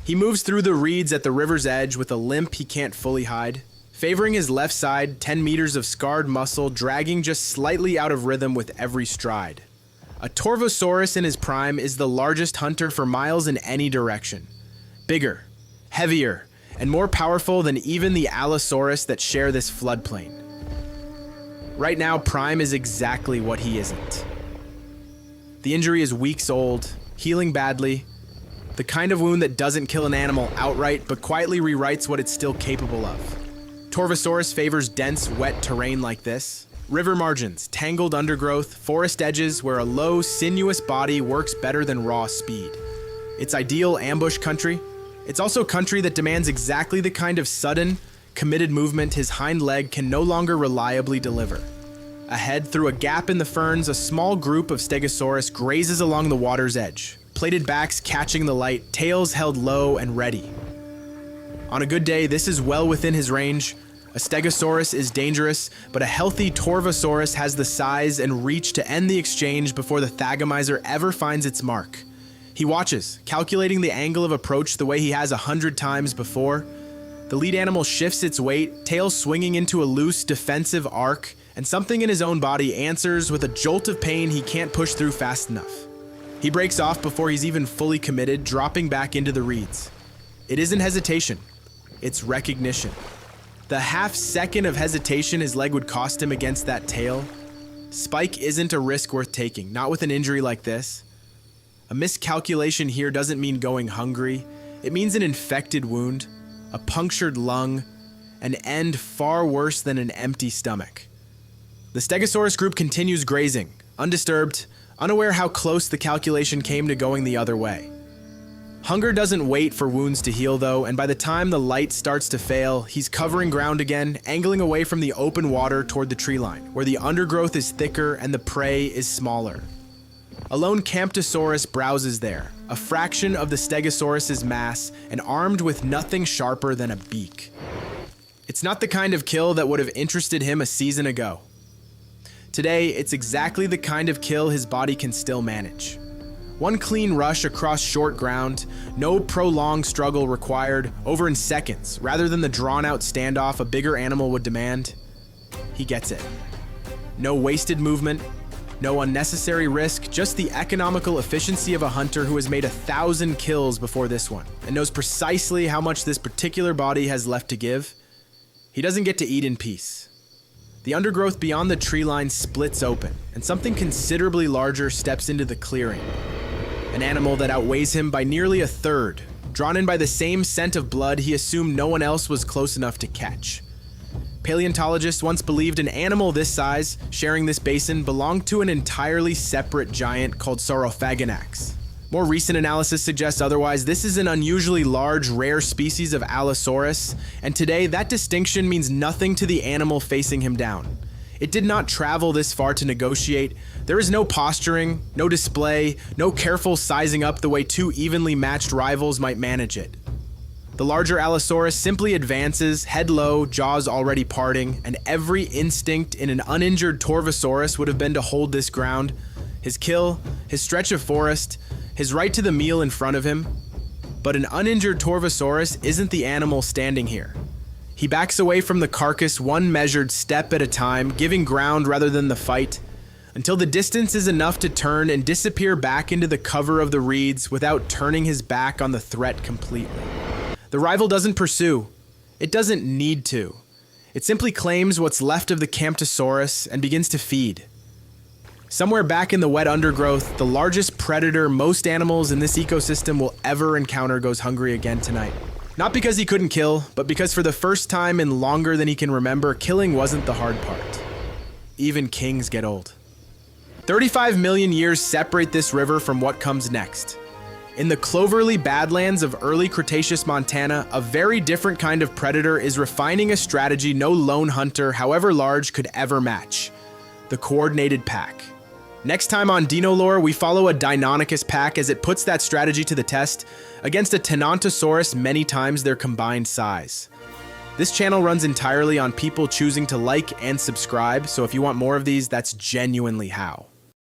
He moves through the reeds at the river's edge with a limp he can't fully hide, favoring his left side, 10 meters of scarred muscle dragging just slightly out of rhythm with every stride. A Torvosaurus in his prime is the largest hunter for miles in any direction. Bigger, heavier, and more powerful than even the Allosaurus that share this floodplain. Right now, Prime is exactly what he isn't. The injury is weeks old, healing badly, the kind of wound that doesn't kill an animal outright but quietly rewrites what it's still capable of. Torvosaurus favors dense, wet terrain like this. River margins, tangled undergrowth, forest edges where a low, sinuous body works better than raw speed. It's ideal ambush country. It's also country that demands exactly the kind of sudden, committed movement his hind leg can no longer reliably deliver. Ahead, through a gap in the ferns, a small group of Stegosaurus grazes along the water's edge, plated backs catching the light, tails held low and ready. On a good day, this is well within his range. A Stegosaurus is dangerous, but a healthy Torvosaurus has the size and reach to end the exchange before the Thagomizer ever finds its mark. He watches, calculating the angle of approach the way he has 100 times before. The lead animal shifts its weight, tail swinging into a loose, defensive arc, and something in his own body answers with a jolt of pain he can't push through fast enough. He breaks off before he's even fully committed, dropping back into the reeds. It isn't hesitation, it's recognition. The half second of hesitation his leg would cost him against that tail. Spike isn't a risk worth taking, not with an injury like this. A miscalculation here doesn't mean going hungry. It means an infected wound, a punctured lung, an end far worse than an empty stomach. The Stegosaurus group continues grazing, undisturbed, unaware how close the calculation came to going the other way. Hunger doesn't wait for wounds to heal though, and by the time the light starts to fail, he's covering ground again, angling away from the open water toward the tree line, where the undergrowth is thicker and the prey is smaller. A lone Camptosaurus browses there, a fraction of the Stegosaurus's mass and armed with nothing sharper than a beak. It's not the kind of kill that would have interested him a season ago. Today, it's exactly the kind of kill his body can still manage. One clean rush across short ground, no prolonged struggle required, over in seconds, rather than the drawn-out standoff a bigger animal would demand. He gets it. No wasted movement, no unnecessary risk, just the economical efficiency of a hunter who has made 1,000 kills before this one, and knows precisely how much this particular body has left to give. He doesn't get to eat in peace. The undergrowth beyond the tree line splits open, and something considerably larger steps into the clearing. An animal that outweighs him by nearly a third, drawn in by the same scent of blood he assumed no one else was close enough to catch. Paleontologists once believed an animal this size, sharing this basin, belonged to an entirely separate giant called Saurophaganax. More recent analysis suggests otherwise. This is an unusually large, rare species of Allosaurus, and today that distinction means nothing to the animal facing him down. It did not travel this far to negotiate. There is no posturing, no display, no careful sizing up the way two evenly matched rivals might manage it. The larger Allosaurus simply advances, head low, jaws already parting, and every instinct in an uninjured Torvosaurus would have been to hold this ground. His kill, his stretch of forest, his right to the meal in front of him. But an uninjured Torvosaurus isn't the animal standing here. He backs away from the carcass one measured step at a time, giving ground rather than the fight, until the distance is enough to turn and disappear back into the cover of the reeds without turning his back on the threat completely. The rival doesn't pursue. It doesn't need to. It simply claims what's left of the Camptosaurus and begins to feed. Somewhere back in the wet undergrowth, the largest predator most animals in this ecosystem will ever encounter goes hungry again tonight. Not because he couldn't kill, but because for the first time in longer than he can remember, killing wasn't the hard part. Even kings get old. 35 million years separate this river from what comes next. In the cloverly badlands of early Cretaceous Montana, a very different kind of predator is refining a strategy no lone hunter, however large, could ever match: the coordinated pack. Next time on DinoLore, we follow a Deinonychus pack as it puts that strategy to the test against a Tenontosaurus many times their combined size. This channel runs entirely on people choosing to like and subscribe, so if you want more of these, that's genuinely how.